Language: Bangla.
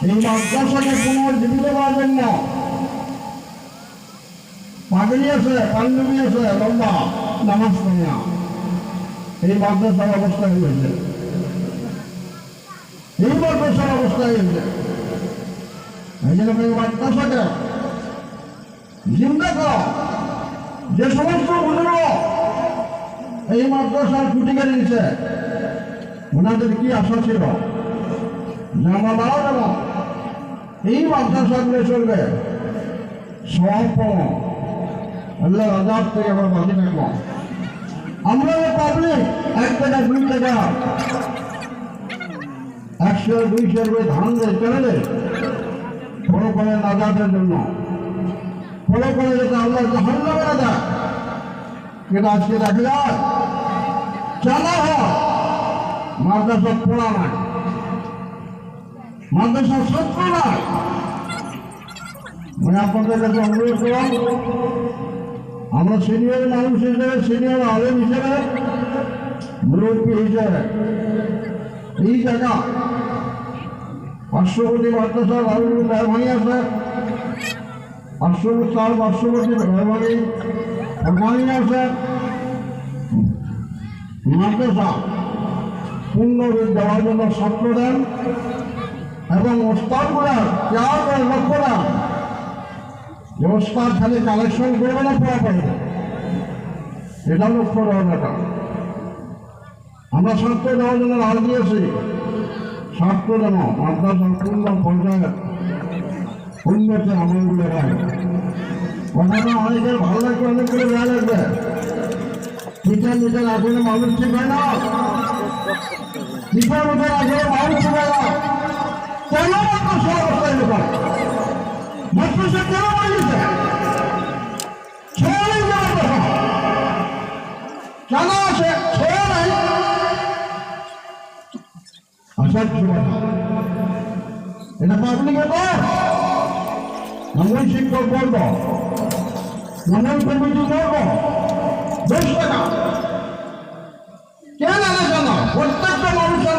এই মাদ্রাসাকে পুনর্জীবিত করার জন্য পাগড়ি আছে, পাঞ্জাবি আছে, লম্বা নামাজ পড়ে না, এই মাদ্রাসার অবস্থা হয়েছে, এই মাদ্রাসার অবস্থা হয়েছে। এই জন্য এই মাদ্রাসাকে জিন্দা করো। যে সমস্ত বুজুর্গ এই মাদ্রাসার খুঁটি কেড়ে নিচ্ছে, ওনাদের কি আশা ছিল যে আমরা মারা যাব, এই মাদ্রাসাগুলো চলবে, সব পাবো, আল্লাহ আজাদ থেকে আমরা বাঁচে থাকবো। আমরা পাবলিক 1 টাকা 2 টাকা 100 200 করে ধান দেয় চলে দেয়, ফলো করে নাজাতের জন্য, ফলো করে যেটা আল্লাহ জাহান্নামে না দেয়। কিন্তু আজকে দেখা যায় জানা হয় মাদ্রাসা পড়া নাই, মাদ্রাসার ছাত্র নাই। মানে আপনাদের কাছে অনুরোধ করলাম, আমরা সিনিয়র মানুষ হিসেবে, সিনিয়র আলেম হিসেবে, মুরব্বী হিসেবে এই জায়গা পার্শ্ববর্তী মাদ্রাসা রাহুল মেহরবানি আছে, পার্শ্ববর্তী মেহরবানি ফরমানি আছে, মাদ্রাসা পূর্ণ দেওয়ার জন্য ছাত্র দেন এবং ওস্তাদগুলা কেয়ার করে লক্ষ্য দেন যে ওস্তাদ খালি কালেকশন করবে না, পড়া পারবে, এটা লক্ষ্য দেওয়ার ব্যাপার। আমরা ছাত্র দেওয়ার জন্য রাজ দিয়েছি, ছাত্র যেন মাদ্রাসার পূর্ণ পঞ্চায়েত উন্নতি আমলগুলো হয়। কথাটা অনেকের ভালো লাগবে, অনেকগুলো ভালো লাগবে। টিচার নিচের আসলে মানুষ ঠিক হয় না, টিচার নিচের আসলে মানুষ ঠিক হয় না। কেন মাদ্রাসা অবস্থায় লোক মাদ্রাসা কেন বানিয়েছে? ছেড়ে মাদ্রাসা কেন আছে? ছেড়ে নাই আসার এটা পাবলিকে কর, আমল শিক্ষক বলব, আমল কমিটি করব, 10 টাকা কেন আলোচনা? প্রত্যেকটা মানুষের